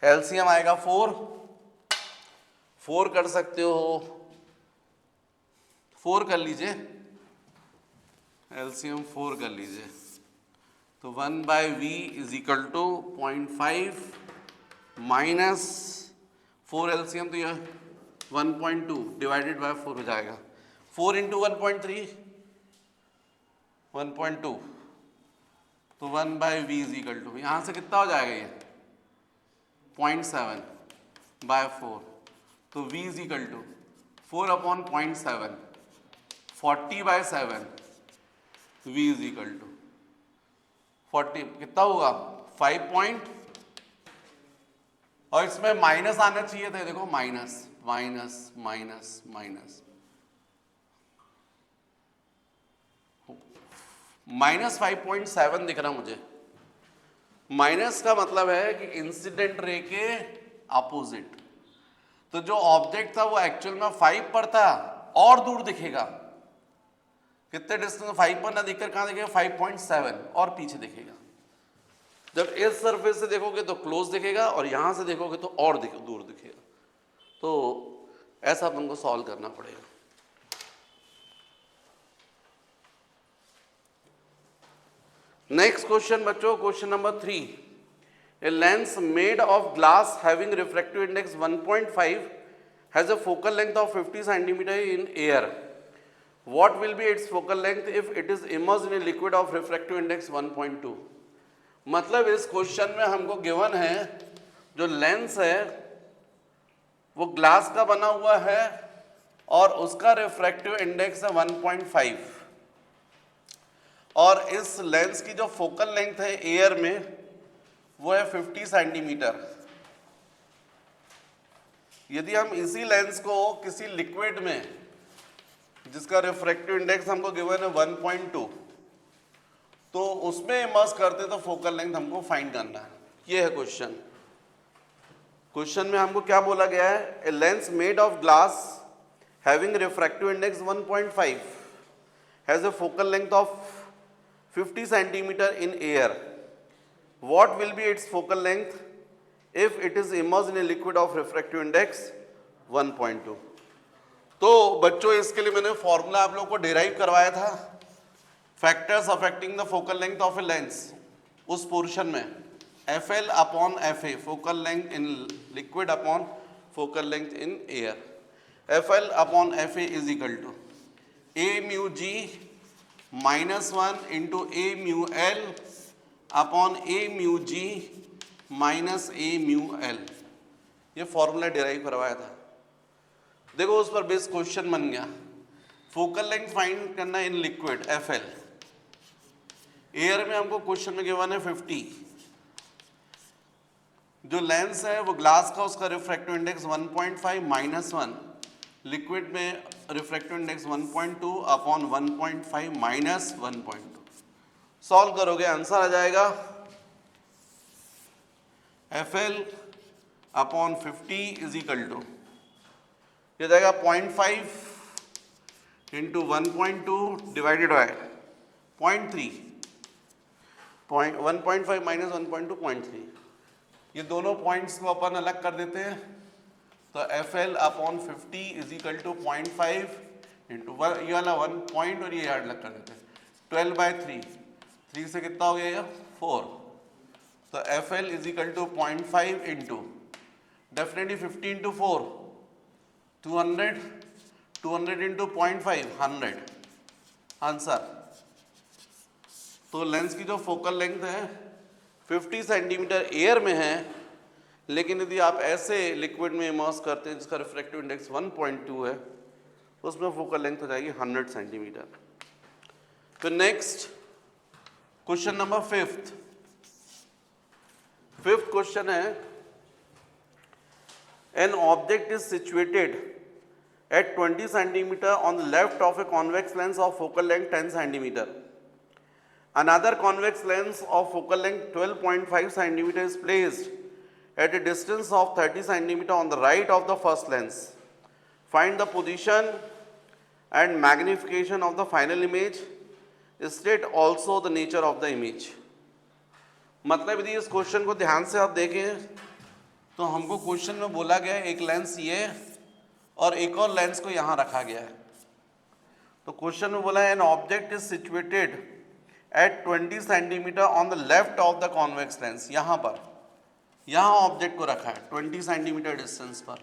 LCM आएगा 4 कर सकते हो, 4 कर लीजिए, एलसीएम 4 कर लीजिए, तो 1/v is equal to 0.5 minus 4 LCM, तो यह 1.2 डिवाइडेड बाय 4 हो जाएगा। 4 इंटू 1.3 1.2, तो 1/v इज इक्वल टू, यहाँ से कितना हो जाएगा ये 0.7/4, तो v is equal to 4/0.7, 40/7, v is equal to 40 कितना होगा 5 और इसमें माइनस आना चाहिए था, देखो माइनस माइनस माइनस माइनस -5.7 दिख रहा मुझे। माइनस का मतलब है कि इंसिडेंट रे के अपोजिट, तो जो ऑब्जेक्ट था वो एक्चुअल में 5 पर था और दूर दिखेगा। कितने डिस्टेंस 5 पर ना दिखकर कहां दिखेगा 5.7 और पीछे दिखेगा। जब इस सरफेस से देखोगे तो क्लोज दिखेगा और यहां से देखोगे तो और दूर दिखेगा। तो ऐसा अपन को सॉल्व करना पड़ेगा। नेक्स्ट क्वेश्चन बच्चों, question number 3। A lens made of glass having refractive index 1.5 has a focal length of 50 centimetre in air. What will be its focal length if it is immersed in a liquid of refractive index 1.2? मतलब इस question में हमको given है जो lens है वो glass का बना हुआ है और उसका रिफ्रैक्टिव इंडेक्स है 1.5 और इस लेंस की जो फोकल लेंथ है एयर में वो है 50 सेंटीमीटर। यदि हम इसी लेंस को किसी लिक्विड में जिसका रिफ्रैक्टिव इंडेक्स हमको गिवन है 1.2 तो उसमें इमर्स करते तो फोकल लेंथ हमको फाइंड करना है। ये है क्वेश्चन। क्वेश्चन में हमको क्या बोला गया है, a lens made of glass having refractive index 1.5 has a focal length of 50 centimetre in air. What will be it's focal length if it is immersed in a liquid of refractive index 1.2। तो बच्चों इसके लिए मैंने formula आप लोगों को derive करवाया था, factors affecting the focal length of a lens, उस पोर्शन में FL upon FA focal length in liquid upon focal length in air. FL upon FA is equal to A mu G -1 into A mu L upon A mu G minus A mu L। ये formula derive करवाया था। देखो उस पर base question बन गया। Focal length find करना in liquid FL, air में हमको क्वेश्चन में गिवन है 50। जो लेंस है वो ग्लास का, उसका रिफ्रैक्टिव इंडेक्स 1.5 -1, लिक्विड में refractive index 1.2 upon 1.5 minus 1.2। Solve करोगे आंसर आ जाएगा FL upon 50 is equal to, ये जाएगा 0.5 इंटू 1.2 डिवाइडेड बाय 0.3, 1.5 माइनस 1.2 0.3। ये दोनों पॉइंट्स को अपन अलग कर देते हैं तो FL upon 50 is equal to 0.5 into ये वाला 1 पॉइंट और ये अलग कर देते हैं 12/3। 3 से कितना हो गया ये 4, तो FL is equal to 0.5 into definitely 50 into 4 200, 200 into 0.5 100 answer. तो लेंस की जो फोकल लेंथ है 50 सेंटीमीटर एयर में है, लेकिन यदि आप ऐसे लिक्विड में इमर्स करते हैं जिसका रिफ्रैक्टिव इंडेक्स 1.2 है तो उसमें फोकल लेंथ हो जाएगी 100 सेंटीमीटर। फिर next question number 5th question है, an object is situated at 20 centimeter on the left of a convex lens of focal length 10 centimeter. Another convex lens of focal length 12.5 centimeter is placed at a distance of 30 centimeter on the right of the first lens. Find the position and magnification of the final image. State also the nature of the image. मतलब यदि इस question को ध्यान से आप देखें तो हमको क्वेश्चन में बोला गया है एक लेंस ये और एक और लेंस को यहाँ रखा गया है। तो क्वेश्चन में बोला है an object is situated at 20 centimetre on the left of the convex lens, यहां पर, यहां ऑब्जेक्ट को रखा है 20 सेंटीमीटर डिस्टेंस पर।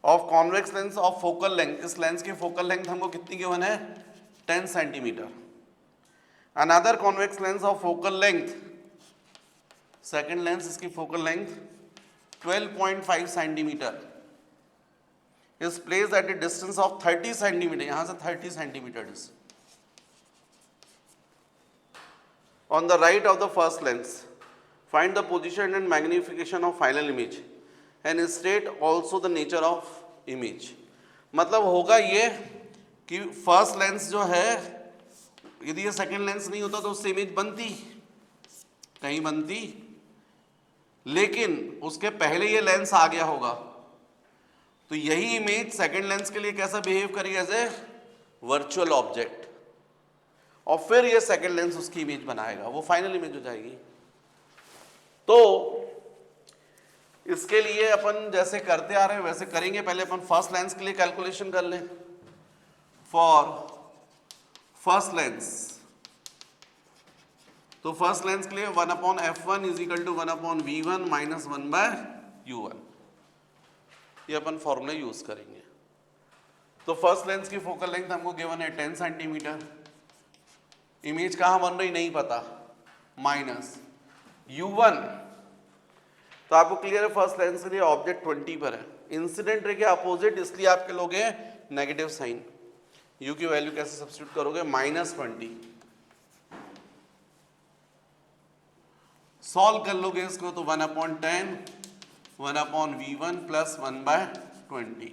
Of convex lens of focal length, इस लेंस की फोकल लेंथ हमको कितनी गिवन है 10 सेंटीमीटर। Another convex lens of focal length, second lens इसकी focal length 12.5 centimetre is placed at a distance of 30 centimetre, यहां से 30 centimetre on the right of the first lens. Find the position and magnification of final image and state also the nature of image. मतलब होगा ये कि first lens जो है, यदि ये सेकेंड लेंस नहीं होता तो उससे इमेज बनती, कहीं बनती, लेकिन उसके पहले ये लेंस आ गया होगा तो यही इमेज सेकेंड लेंस के लिए कैसा बिहेव करेगी, एज ए वर्चुअल ऑब्जेक्ट, और फिर ये सेकेंड लेंस उसकी इमेज बनाएगा, वो फाइनल इमेज हो जाएगी। तो इसके लिए अपन जैसे करते आ रहे हैं वैसे करेंगे। पहले अपन फर्स्ट लेंस के लिए कैलकुलेशन कर लें। फॉर फर्स्ट लेंस, तो फर्स्ट लेंस के लिए 1/f1 is equal to 1/v1 minus 1/u1, ये अपन फॉर्मूला यूज करेंगे। तो फर्स्ट लेंस की फोकल लेंथ हमको गिवन है 10 सेंटीमीटर, इमेज कहां बन रही नहीं पता, माइनस u1, तो आपको क्लियर है फर्स्ट लेंस के लिए ऑब्जेक्ट 20 पर है, इंसिडेंट रे के अपोजिट, इसलिए आपके लोग नेगेटिव साइन, u की वैल्यू कैसे सब्स्टिट्यूट करोगे, -20। सॉल्व कर लोगे इसको तो 1/10 1/v1 प्लस 1/20,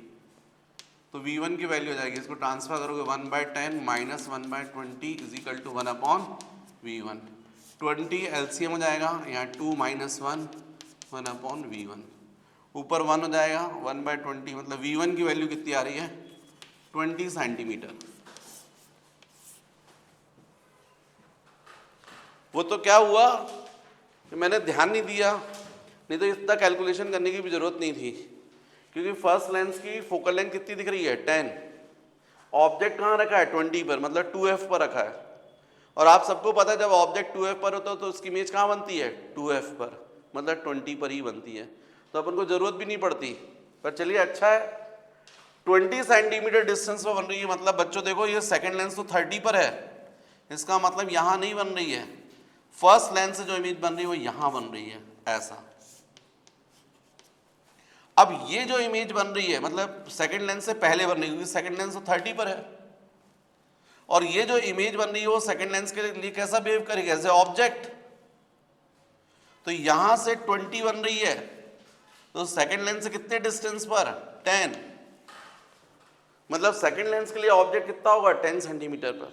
तो v1 की वैल्यू हो जाएगी, इसको ट्रांसफर करोगे 1/10 minus 1/20 is equal to 1/v1, 20 LCM हो जाएगा, यहाँ 2 माइनस 1 1/v1, ऊपर 1 हो जाएगा, 1/20 मतलब v1 की वैल्यू कितनी आ रही है 20 सेंटीमीटर। वो तो क्या हुआ कि मैंने ध्यान नहीं दिया, नहीं तो इतना कैलकुलेशन करने की भी जरूरत नहीं थी, क्योंकि फर्स्ट लेंस की फोकल लेंथ कितनी दिख रही है 10, ऑब्जेक्ट कहाँ रखा है 20 पर, मतलब 2f पर रखा है, और आप सबको पता है जब ऑब्जेक्ट 2f पर होता है तो उसकी इमेज कहाँ बनती है 2f पर, मतलब 20 पर ही बनती है, तो अपन को जरूरत भी नहीं पड़ती। पर चलिए अच्छा है, 20 सेंटीमीटर डिस्टेंस पर बन रही है, मतलब बच्चों देखो ये सेकेंड लेंस तो 30 पर है, इसका मतलब यहाँ नहीं बन रही है, फर्स्ट लेंस से जो इमेज बन रही है वो यहाँ बन रही है, ऐसा। अब ये जो इमेज बन रही है मतलब सेकेंड लेंस से पहले बन रही है, क्योंकि सेकेंड लेंस तो 30 पर है, और ये जो इमेज बन रही है वो सेकेंड लेंस के लिए कैसा बिहेव करेगी, एज ए ऑब्जेक्ट। तो यहां से 20 बन रही है, तो सेकेंड लेंस से कितने डिस्टेंस पर 10, मतलब सेकेंड लेंस के लिए ऑब्जेक्ट कितना होगा 10 सेंटीमीटर पर,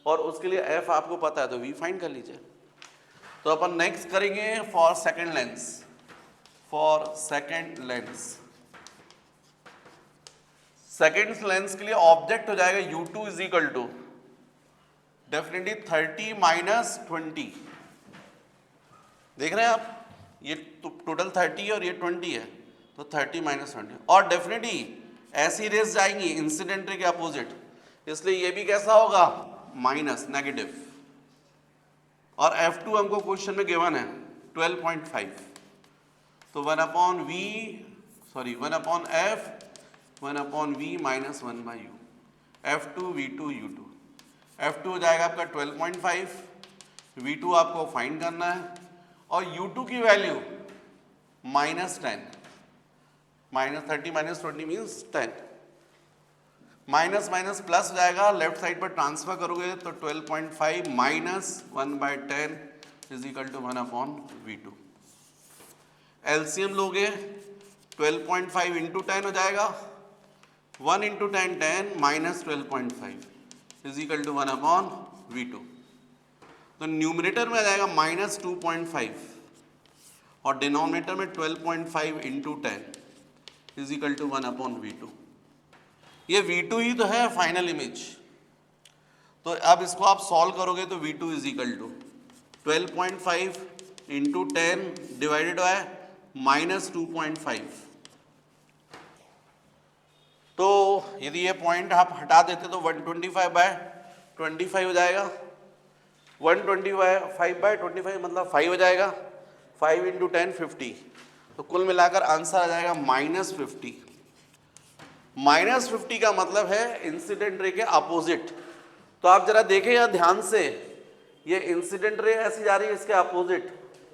और उसके लिए एफ आपको पता है तो वी फाइंड कर लीजिए। तो अपन नेक्स्ट करेंगे for second lens, for second lens, second lens के लिए ऑब्जेक्ट हो जाएगा u2 is equal to definitely 30 minus 20, देख रहे हैं आप, ये टोटल 30 है और ये 20 है, तो 30 माइनस 20, और डेफिनेटली ऐसी रेस जाएंगी इंसिडेंट रे के अपोजिट, इसलिए ये भी कैसा होगा माइनस नेगेटिव, और f2 हमको क्वेश्चन में गिवन है 12.5, तो 1/f 1/v minus 1/u, f2 v2 u2, f2 हो जाएगा आपका 12.5, v2 आपको फाइंड करना है, और u2 की value -10, -30 minus 20 means 10, minus minus plus हो जाएगा, लेफ्ट साइड पर ट्रांसफर करोगे तो 12.5 minus 1/10 is equal to 1/v2, LCM लोगे 12.5 इंटू 10 हो जाएगा, 1 into 10 10 minus 12.5 is equal to 1/v2, तो न्यूमरेटर में आ जाएगा -2.5 और डिनोमिनेटर में 12.5 into 10 is equal to 1/v2, ये v2 ही तो है फाइनल इमेज। तो अब इसको आप सॉल्व करोगे तो v2 is equal to 12.5 into 10 divided by -2.5, तो यदि ये पॉइंट आप हटा देते तो 125/25 हो जाएगा। 125/25 मतलब 5 हो जाएगा। 5 × 10 50। तो कुल मिलाकर आंसर आ जाएगा -50। -50 का मतलब है इंसिडेंट रे के अपोजिट। तो आप जरा देखें यहाँ ध्यान से, ये इंसिडेंट रे ऐसी जा रही है इसके अपोजिट,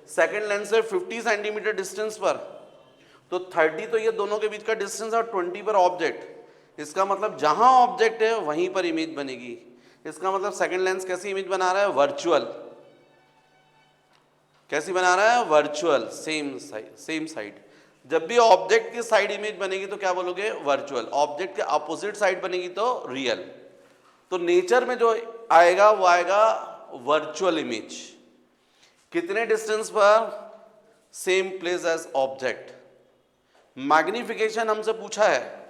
सेकंड लेंस से 50 सेंटीमीटर डिस्टेंस पर। तो 30 तो ये दोनों के बीच का डिस्टेंस और 20 पर ऑब्जेक्ट। इसका मतलब जहां ऑब्जेक्ट है वहीं पर इमेज बनेगी। इसका मतलब सेकंड लेंस कैसी इमेज बना रहा है? वर्चुअल। कैसी बना रहा है? Virtual, same side. जब भी ऑब्जेक्ट की साइड इमेज बनेगी तो क्या बोलोगे? वर्चुअल। ऑब्जेक्ट के अपोजिट साइड बनेगी तो रियल। तो नेचर में जो आएगा वो आएगा वर्चुअल इमेज। कितने डिस्टेंस पर? Same place as object. Magnification हमसे पूछा है,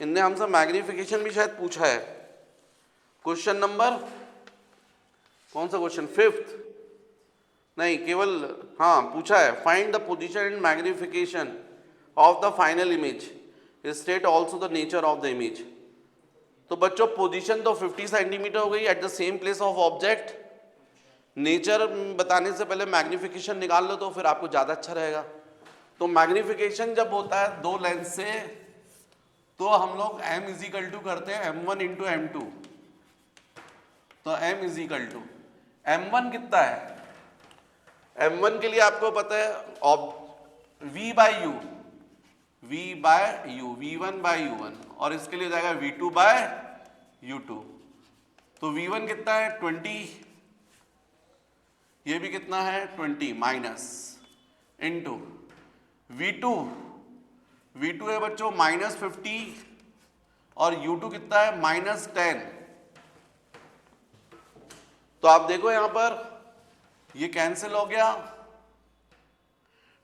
इनने हमसे मैग्निफिकेशन भी शायद पूछा है। क्वेश्चन नंबर कौन सा क्वेश्चन? 5th नहीं, केवल हाँ पूछा है, find the position and magnification of the final image, state also the nature of the image. तो बच्चों पोजीशन तो 50 सेंटीमीटर हो गई at the same place of object. Nature बताने से पहले मैग्निफिकेशन निकाल लो तो फिर आपको ज़्यादा अच्छा रहेगा। तो मैग्निफिकेशन जब होता है दो लेंस से तो हम लोग m = करते हैं m1 × m2। तो m = m1 कितना है? m1 के लिए आपको पता है v/u, v1/u1, और इसके लिए जाएगा v2/u2। तो v1 कितना है? 20, ये भी कितना है? 20 माइनस इंटू v2 है बच्चों -50 और u2 कितना है? -10। तो आप देखो यहां पर ये कैंसिल हो गया,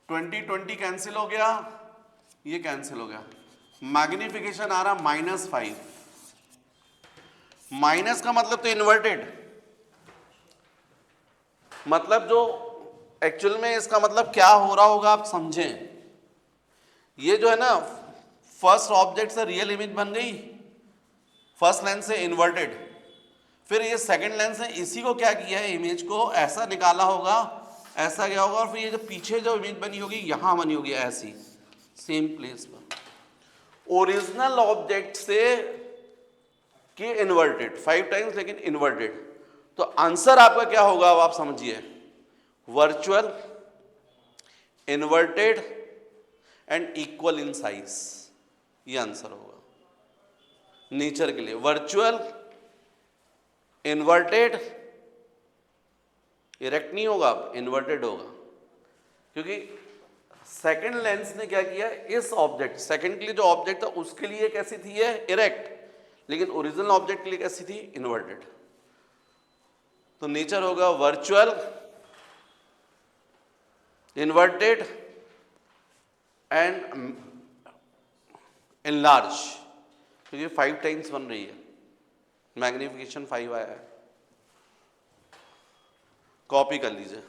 20 कैंसिल हो गया, ये कैंसिल हो गया। मैग्निफिकेशन आ रहा -5। माइनस का मतलब तो इन्वर्टेड, मतलब जो एक्चुअल में इसका मतलब क्या हो रहा होगा आप समझें। ये जो है ना, फर्स्ट ऑब्जेक्ट से रियल इमेज बन गई, फर्स्ट लेंस से इन्वर्टेड, फिर ये सेकंड लेंस ने इसी को क्या किया है, इमेज को ऐसा निकाला होगा, ऐसा गया होगा, और फिर ये जो पीछे जो इमेज बनी होगी यहां बनी होगी ऐसी सेम प्लेस पर, ओरिजिनल ऑब्जेक्ट से के इन्वर्टेड 5 टाइम्स, लेकिन इन्वर्टेड। तो आंसर आपका क्या होगा अब आप समझिए, virtual, inverted and equal in size, ये आंसर होगा नेचर के लिए। वर्चुअल, इन्वर्टेड, इरेक्ट नहीं होगा, इन्वर्टेड होगा, क्योंकि सेकंड लेंस ने क्या किया, इस ऑब्जेक्ट, सेकंड के लिए जो ऑब्जेक्ट था उसके लिए कैसी थी ये, इरेक्ट, लेकिन ओरिजिनल ऑब्जेक्ट के लिए कैसी थी, इन्वर्टेड। तो नेचर होगा वर्चुअल, इन्वर्टेड एंड इनलार्ज, क्योंकि 5 टाइम्स बन रही है, मैग्निफिकेशन 5 आया है। कॉपी कर लीजिए।